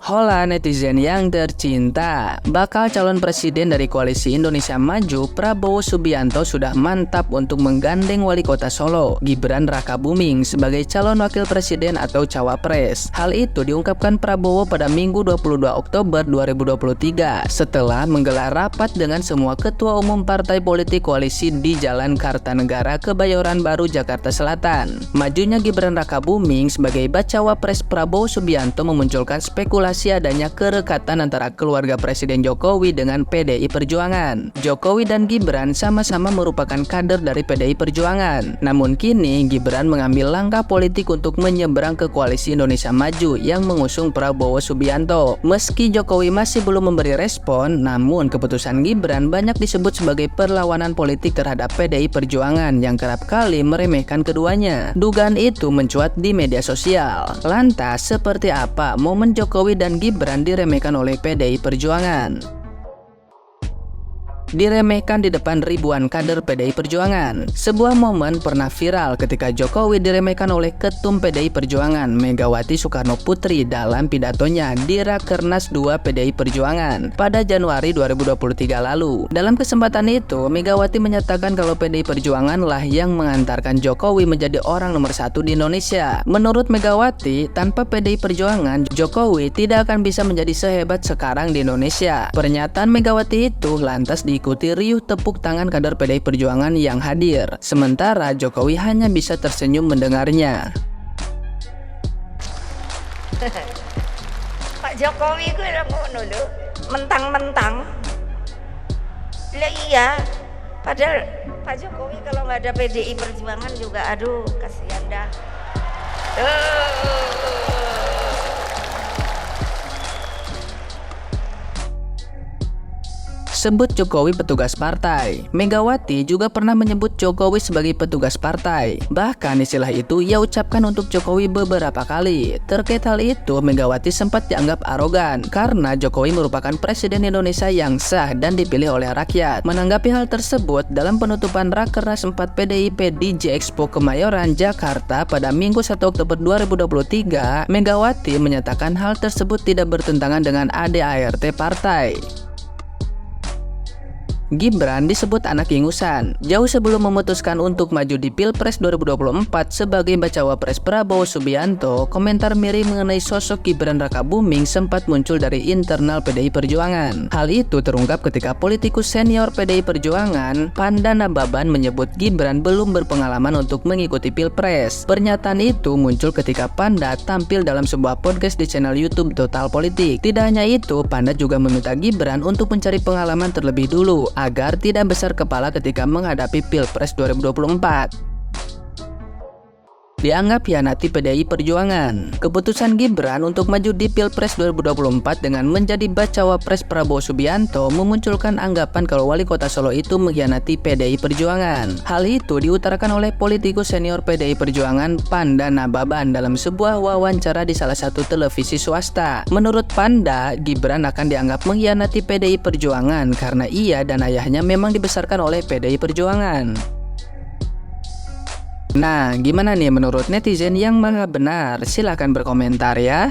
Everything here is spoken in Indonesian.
Hola netizen yang tercinta, bakal calon presiden dari Koalisi Indonesia Maju, Prabowo Subianto sudah mantap untuk menggandeng wali kota Solo, Gibran Rakabuming sebagai calon wakil presiden atau cawapres. Hal itu diungkapkan Prabowo pada Minggu 22 Oktober 2023 setelah menggelar rapat dengan semua ketua umum partai politik koalisi di Jalan Kartanegara, Kebayoran Baru, Jakarta Selatan. Majunya Gibran Rakabuming sebagai bacawa pres Prabowo Subianto memunculkan spekulasi adanya kerekatan antara keluarga Presiden Jokowi dengan PDI Perjuangan. Jokowi dan Gibran sama-sama merupakan kader dari PDI Perjuangan. Namun kini Gibran mengambil langkah politik untuk menyeberang ke Koalisi Indonesia Maju yang mengusung Prabowo Subianto. Meski Jokowi masih belum memberi respon, namun keputusan Gibran banyak disebut sebagai perlawanan politik terhadap PDI Perjuangan yang kerap kali meremehkan keduanya. Dugaan itu mencuat di media sosial. Lantas, seperti apa momen Jokowi dan Gibran diremehkan oleh PDI Perjuangan? Diremehkan di depan ribuan kader PDI Perjuangan. Sebuah momen pernah viral ketika Jokowi diremehkan oleh Ketum PDI Perjuangan Megawati Soekarno Putri dalam pidatonya di Rakernas 2 PDI Perjuangan pada Januari 2023 lalu. Dalam kesempatan itu, Megawati menyatakan kalau PDI Perjuangan lah yang mengantarkan Jokowi menjadi orang nomor 1 di Indonesia. Menurut Megawati, tanpa PDI Perjuangan, Jokowi tidak akan bisa menjadi sehebat sekarang di Indonesia. Pernyataan Megawati itu lantas diikuti riuh tepuk tangan kader PDI Perjuangan yang hadir. Sementara Jokowi hanya bisa tersenyum mendengarnya. Pak Jokowi gue udah ngono lho, mentang-mentang. Lah iya, padahal Pak Jokowi kalau nggak ada PDI Perjuangan juga, aduh kasihan dah. Sebut Jokowi petugas partai. Megawati juga pernah menyebut Jokowi sebagai petugas partai. Bahkan istilah itu ia ucapkan untuk Jokowi beberapa kali. Terkait hal itu, Megawati sempat dianggap arogan karena Jokowi merupakan presiden Indonesia yang sah dan dipilih oleh rakyat. Menanggapi hal tersebut, dalam penutupan Rakernas 4 PDIP di J-Expo Kemayoran, Jakarta pada Minggu 1 Oktober 2023, Megawati menyatakan hal tersebut tidak bertentangan dengan ADART partai. Gibran disebut anak ingusan. Jauh sebelum memutuskan untuk maju di Pilpres 2024 sebagai bacawa pres Prabowo Subianto, komentar miring mengenai sosok Gibran Rakabuming sempat muncul dari internal PDI Perjuangan. Hal itu terungkap ketika politikus senior PDI Perjuangan, Panda Nababan, menyebut Gibran belum berpengalaman untuk mengikuti Pilpres. Pernyataan itu muncul ketika Panda tampil dalam sebuah podcast di channel YouTube Total Politik. Tidak hanya itu, Panda juga meminta Gibran untuk mencari pengalaman terlebih dulu agar tidak besar kepala ketika menghadapi Pilpres 2024. Dianggap hianati PDI Perjuangan. Keputusan Gibran untuk maju di Pilpres 2024 dengan menjadi bacawa pres Prabowo Subianto memunculkan anggapan kalau wali kota Solo itu mengkhianati PDI Perjuangan. Hal itu diutarakan oleh politikus senior PDI Perjuangan Panda Nababan dalam sebuah wawancara di salah satu televisi swasta. Menurut Panda, Gibran akan dianggap mengkhianati PDI Perjuangan karena ia dan ayahnya memang dibesarkan oleh PDI Perjuangan. Nah, gimana nih menurut netizen yang mana benar? Silahkan berkomentar ya.